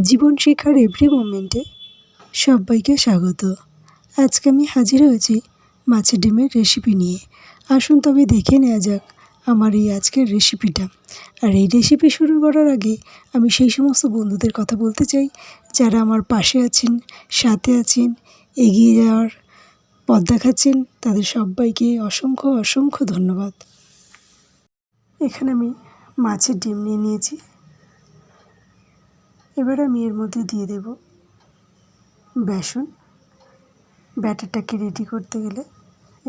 জীবন শেখার এভরি মোমেন্টে সবাইকে স্বাগত। আজকে আমি হাজির হয়েছি মাছের ডিমের রেসিপি নিয়ে। আসুন তবে দেখে নেওয়া যাক আমার এই আজকের রেসিপিটা। আর এই রেসিপি শুরু করার আগে আমি সেই সমস্ত বন্ধুদের কথা বলতে চাই যারা আমার পাশে আছেন, সাথে আছেন, এগিয়ে যাওয়ার পথ দেখাচ্ছেন। তাদের সবাইকে অসংখ্য অসংখ্য ধন্যবাদ। এখানে আমি মাছের ডিম নিয়ে নিয়েছি। এবার আমি এর মধ্যে দিয়ে দেব বেসন। ব্যাটারটাকে রেডি করতে গেলে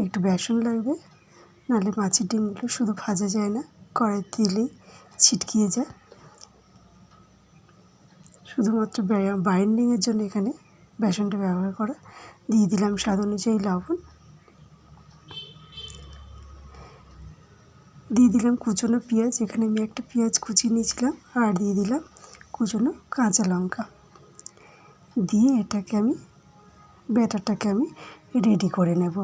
একটু বেসন লাগবে, নাহলে মাছের ডিমগুলো শুধু ভাজা যায় না, কড়াইতে দিলেই ছিটকিয়ে যায়। শুধুমাত্র বাইন্ডিংয়ের জন্য এখানে বেসনটা ব্যবহার করা। দিয়ে দিলাম স্বাদ অনুযায়ী লবণ, দিয়ে দিলাম কুচনো পেঁয়াজ। এখানে আমি একটা পেঁয়াজ কুচিয়ে নিয়েছিলাম, আর দিয়ে দিলাম কুচনো কাঁচা লঙ্কা। দিয়ে এটাকে আমি ব্যাটারটাকে আমি রেডি করে নেব।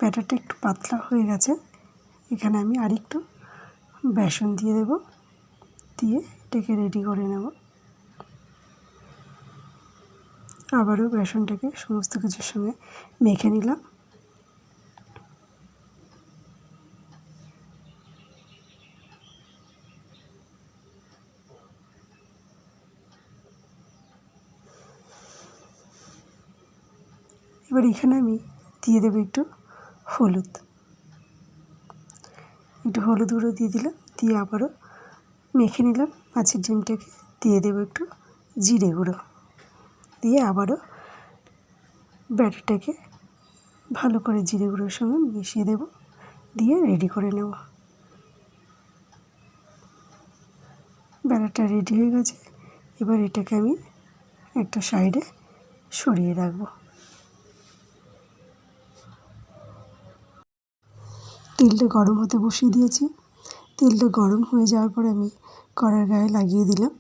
ব্যাটারটা একটু পাতলা হয়ে গেছে, এখানে আমি আরেকটু বেসন দিয়ে দেব, দিয়ে এটাকে রেডি করে নেব। আবারও বেসনটাকে সমস্ত কিছুর সঙ্গে মেখে নিলাম। এবার এখানে আমি দিয়ে দেবো একটু হলুদ গুঁড়ো দিয়ে দিলাম। দিয়ে আবারও মেখে নিলাম মাছের ডিমটাকে। দিয়ে দেবো একটু জিরে গুঁড়ো, দিয়ে আবারও ব্যাটারটাকে ভালো করে জিরে গুঁড়োর সঙ্গে মিশিয়ে দেব, দিয়ে রেডি করে নেব। ব্যাটারটা রেডি হয়ে গেছে। এবার এটাকে আমি একটা সাইডে সরিয়ে রাখবো। তেলটা গরম হতে বসিয়ে দিয়েছি। তেলটা গরম হয়ে যাওয়ার পরে আমি কড়ার গায়ে লাগিয়ে দিলাম,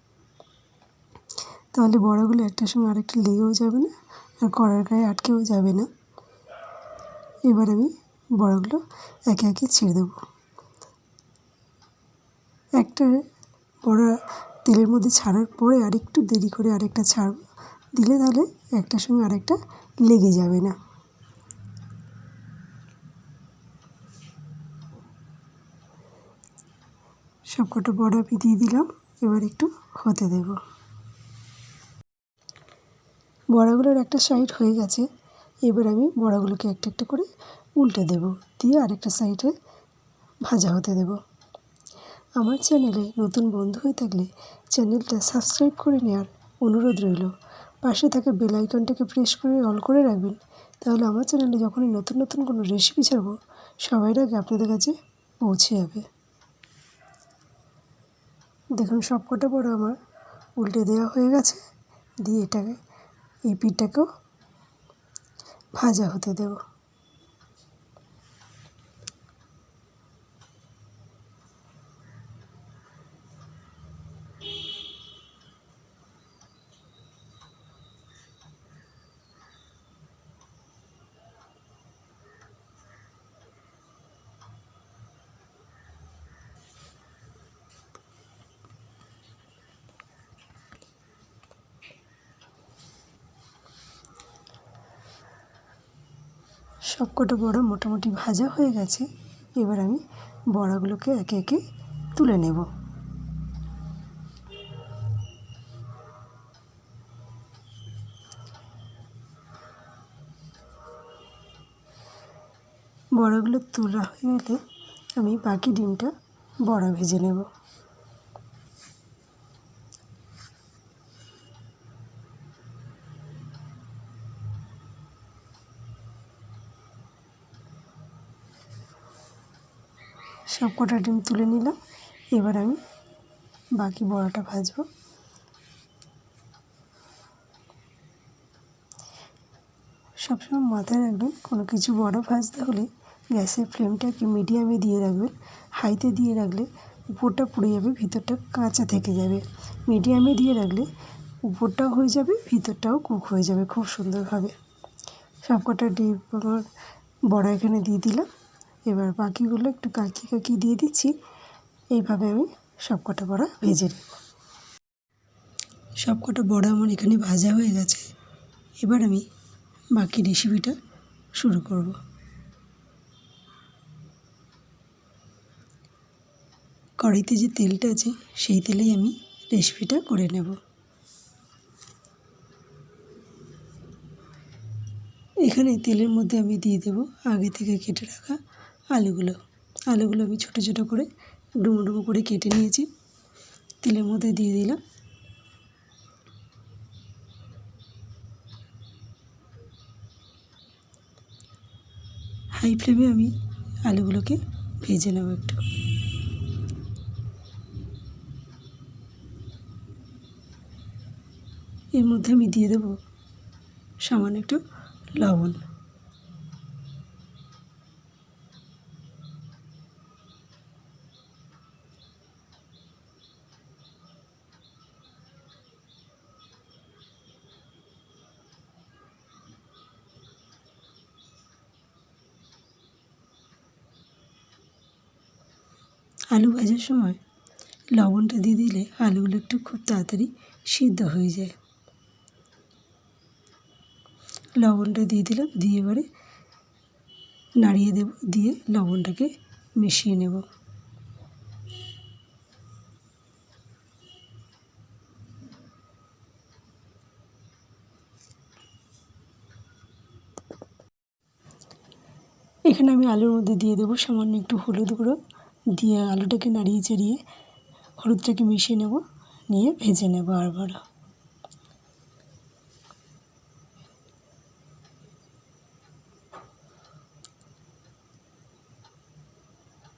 তাহলে বড়াগুলো একটার সঙ্গে আরেকটা লেগেও যাবে না, আর কড়ার গায়ে আটকেও যাবে না। এবার আমি বড়াগুলো একে একে ছেড়ে দেবো। একটা বড়া তেলের মধ্যে ছাড়ার পরে আরেকটু দেরি করে আরেকটা ছাড়ব, দিলে তাহলে একটার সঙ্গে আরেকটা লেগে যাবে না। সবকটা বড়া আমি দিয়ে দিলাম। এবার একটু হতে দেব। বড়াগুলোর একটা সাইড হয়ে গেছে। এবার আমি বড়াগুলোকে একটা একটা করে উল্টে দেব, দিয়ে আরেকটা সাইডে ভাজা হতে দেব। আমার চ্যানেলে নতুন বন্ধু হয়ে থাকলে চ্যানেলটা সাবস্ক্রাইব করে নেওয়ার অনুরোধ রইল। পাশে থাকা বেল আইকনটাকে প্রেস করে অল করে রাখবেন, তাহলে আমার চ্যানেলে যখনই নতুন নতুন কোনো রেসিপি ছাড়বো সবার আগে আপনাদের কাছে পৌঁছে যাবে। দেখুন সবকটা বড়া আমার উল্টে দেওয়া হয়ে গেছে। দিয়ে এটাকে এই পিঠটাকেও ভাজা হতে দেব। সবকটা বড়া মোটামুটি ভাজা হয়ে গেছে। এবার আমি বড়াগুলোকে একে একে তুলে নেব। বড়াগুলো তোলা হয়ে গেলে আমি বাকি ডিমটা বড়া ভেজে নেব। সবকটা ডিম তুলে নিলাম। এবার আমি বাকি বড়াটা ভাজবো। সবসময় মাথায় রাখবেন, কোনো কিছু বড়া ভাজতে হলে গ্যাসের ফ্লেমটাকে মিডিয়ামে দিয়ে রাখবেন। হাইতে দিয়ে রাখলে উপরটা পুড়ে যাবে, ভিতরটা কাঁচা থেকে যাবে। মিডিয়ামে দিয়ে রাখলে উপরটাও হয়ে যাবে, ভিতরটাও কুক হয়ে যাবে খুব সুন্দরভাবে। সবকটা ডিম আমার বড়া এখানে দিয়ে দিলাম। এবার বাকিগুলো একটু কাকি দিয়ে দিচ্ছি। এইভাবে আমি সবকটা বড়া ভেজে নেব। সবকটা বড়া আমার এখানে ভাজা হয়ে গেছে। এবার আমি বাকি রেসিপিটা শুরু করব। কড়াইতে যে তেলটা আছে সেই তেলেই আমি রেসিপিটা করে নেব। এখানে তেলের মধ্যে আমি দিয়ে দেব আগে থেকে কেটে রাখা আলুগুলো। আলুগুলো আমি ছোটো ছোটো করে ডুমো ডুমো করে কেটে নিয়েছি, তেলের মধ্যে দিয়ে দিলাম। হাই ফ্লেমে আমি আলুগুলোকে ভেজে নেব একটু। এর মধ্যে আমি দিয়ে দেব সামান্য একটু লবণ। আলু ভাজার সময় লবণটা দিয়ে দিলে আলুগুলো একটু খুব তাড়াতাড়ি সিদ্ধ হয়ে যায়। লবণটা দিয়ে দিলাম, দিয়ে এবারে নাড়িয়ে দেব, দিয়ে লবণটাকে মিশিয়ে নেব। এখানে আমি আলুর মধ্যে দিয়ে দেবো সামান্য একটু হলুদ গুঁড়ো, দিয়ে আলুটাকে নাড়িয়ে চাড়িয়ে হলুদটাকে মিশিয়ে নেব, নিয়ে ভেজে নেব আবার।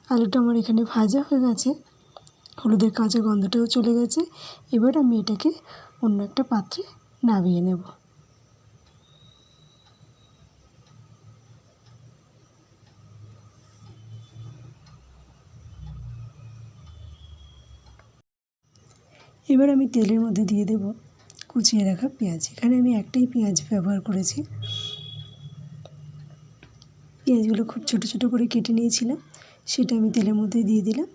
আলুটা আমার এখানে ভাজা হয়ে গেছে, হলুদের কাঁচা গন্ধটাও চলে গেছে। এবার আমি এটাকে অন্য একটা পাত্রে নামিয়ে নেব। এবার আমি তেলের মধ্যে দিয়ে দেব কুচিয়ে রাখা পেঁয়াজ। এখানে আমি একটাই পেঁয়াজ ব্যবহার করেছি। পেঁয়াজগুলো খুব ছোটো ছোটো করে কেটে নিয়েছিলাম, সেটা আমি তেলের মধ্যে দিয়ে দিলাম।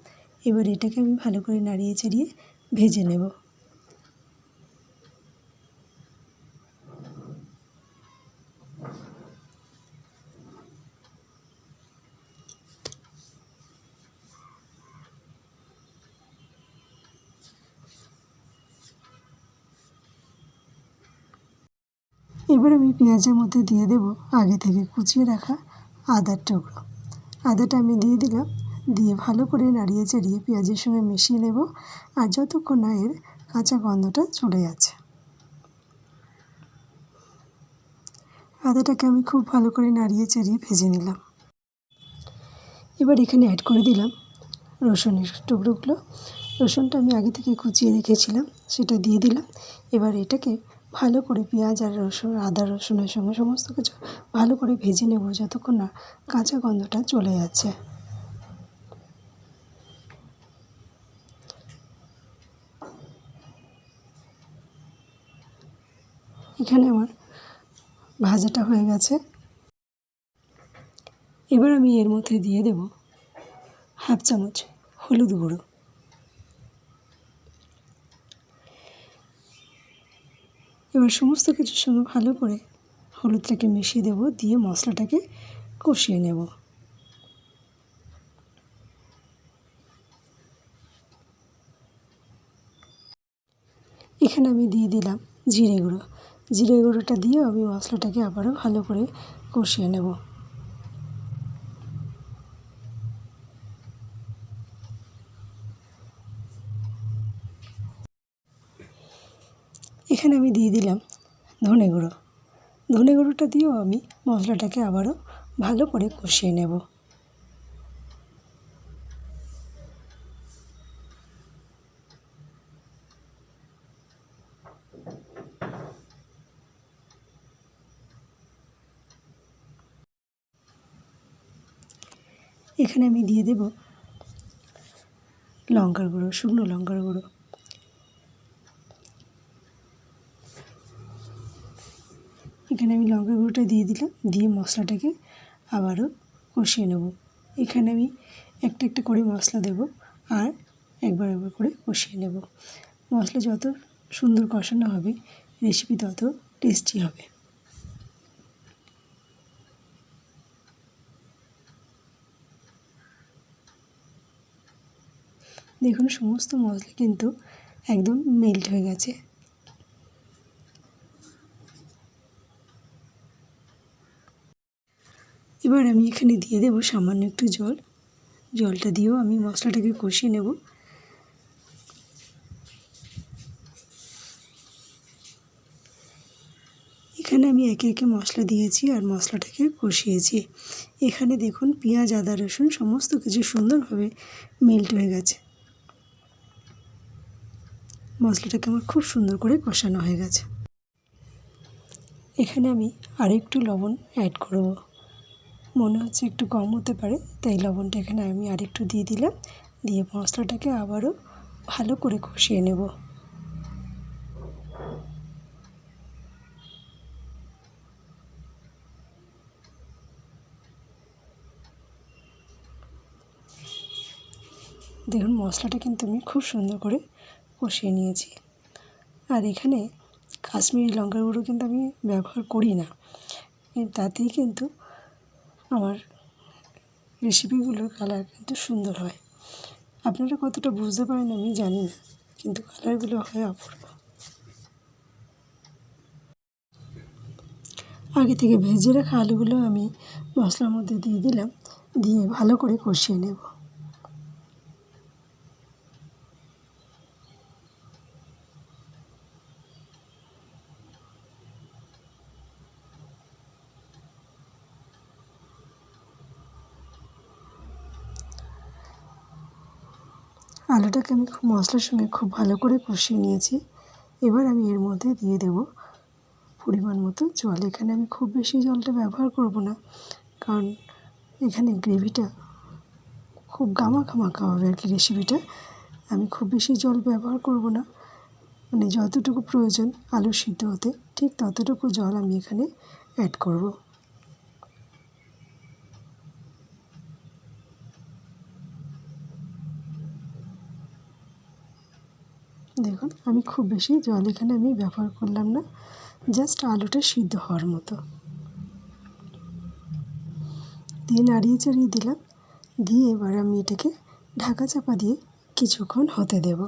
এবার এটাকে আমি ভালো করে নাড়িয়ে চাড়িয়ে ভেজে নেব। এবার আমি পেঁয়াজের মধ্যে দিয়ে দেব আগে থেকে কুচিয়ে রাখা আদার টুকরো। আদাটা আমি দিয়ে দিলাম, দিয়ে ভালো করে নাড়িয়ে চাড়িয়ে পেঁয়াজের সঙ্গে মিশিয়ে নেব, আর যতক্ষণ না এর কাঁচা গন্ধটা চলে যাচ্ছে। আদাটাকে আমি খুব ভালো করে নাড়িয়ে চাড়িয়ে ভেজে নিলাম। এবার এখানে অ্যাড করে দিলাম রসুনের টুকরোগুলো। রসুনটা আমি আগে থেকে কুচিয়ে রেখেছিলাম, সেটা দিয়ে দিলাম। এবার এটাকে ভালো করে পেঁয়াজ আর রসুন, আদা রসুনের সঙ্গে সমস্ত কিছু ভালো করে ভেজে নেব যতক্ষণ না কাঁচা গন্ধটা চলে যাচ্ছে। এখানে আমার ভাজাটা হয়ে গেছে। এবার আমি এর মধ্যে দিয়ে দেব হাফ চামচ হলুদ গুঁড়ো। এবার সমস্ত কিছুর সঙ্গে ভালো করে হলুদটাকে মিশিয়ে দেব, দিয়ে মশলাটাকে কষিয়ে নেব। এখানে আমি দিয়ে দিলাম জিরে গুঁড়ো। জিরে গুঁড়োটা দিয়ে আমি মশলাটাকে আবারও ভালো করে কষিয়ে নেব। এখানে আমি দিয়ে দিলাম ধনে গুঁড়ো। ধনে গুঁড়োটা দিয়েও আমি মশলাটাকে আবারও ভালো করে কষিয়ে নেব। এখানে আমি দিয়ে দেব লঙ্কার গুঁড়ো, শুকনো লঙ্কার গুঁড়ো। এখানে আমি লঙ্কার গুঁড়োটা দিয়ে দিলাম, দিয়ে মশলাটাকে আবারও কষিয়ে নেব। এখানে আমি একটা একটা করে মশলা দেব আর একবার একবার করে কষিয়ে নেব। মশলা যত সুন্দর কষানো হবে রেসিপি তত টেস্টি হবে। দেখুন সমস্ত মশলা কিন্তু একদম মেল্ট হয়ে গেছে। এবার আমি এখানে দিয়ে দেব সামান্য একটু জল। জলটা দিয়েও আমি মশলাটাকে কষিয়ে নেব। এখানে আমি একে একে মশলা দিয়েছি আর মশলাটাকে কষিয়েছি। এখানে দেখুন পেঁয়াজ, আদা, রসুন সমস্ত কিছু সুন্দরভাবে মেল্ট হয়ে গেছে। মশলাটাকে আমার খুব সুন্দর করে কষানো হয়ে গেছে। এখানে আমি আরেকটু লবণ অ্যাড করব। মনে হচ্ছে একটু কম হতে পারে, তাই লবণটা এখানে আমি আরেকটু দিয়ে দিলাম। দিয়ে মশলাটাকে আবারও ভালো করে কষিয়ে নেব। দেখুন মশলাটা কিন্তু আমি খুব সুন্দর করে কষিয়ে নিয়েছি। আর এখানে কাশ্মীরি লঙ্কার গুঁড়ো কিন্তু আমি ব্যবহার করি না, তাতেই কিন্তু আমার রেসিপিগুলোর কালার কিন্তু সুন্দর হয়। আপনারা কতটা বুঝতে পারেন আমি জানি না, কিন্তু কালারগুলো হয় অপূর্ব। আগে থেকে ভেজে রাখা আলুগুলো আমি মশলার মধ্যে দিয়ে দিলাম, দিয়ে ভালো করে কষিয়ে নেব। আলুটাকে আমি মশলার সঙ্গে খুব ভালো করে কষিয়ে নিয়েছি। এবার আমি এর মধ্যে দিয়ে দেব পরিমাণ মতো জল। এখানে আমি খুব বেশি জলটা ব্যবহার করব না, কারণ এখানে গ্রেভিটা খুব গামাখা হবে আর কি রেসিপিটা। আমি খুব বেশি জল ব্যবহার করব না, মানে যতটুকু প্রয়োজন আলু সিদ্ধ হতে ঠিক ততটুকু জল আমি এখানে অ্যাড করব। দেখুন আমি খুব বেশি জল এখানে আমি ব্যবহার করলাম না, জাস্ট আলুটা সিদ্ধ হওয়ার মতো। দিয়ে নাড়িয়ে চাড়িয়ে দিলাম, দিয়ে এবার আমি এটাকে ঢাকা চাপা দিয়ে কিছুক্ষণ হতে দেব।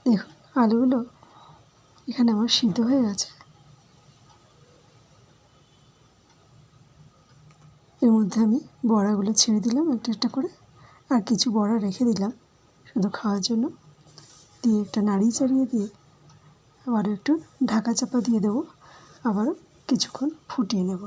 দেখুন আলুগুলো এখানে আমার সিদ্ধ হয়ে গেছে। এর মধ্যে আমি বড়াগুলো ছেড়ে দিলাম একটা একটা করে, আর কিছু বড়া রেখে দিলাম শুধু খাওয়ার জন্য। দিয়ে একটা নাড়িয়ে চাড়িয়ে দিয়ে আবারও একটু ঢাকা চাপা দিয়ে দেবো, আবারও কিছুক্ষণ ফুটিয়ে নেব।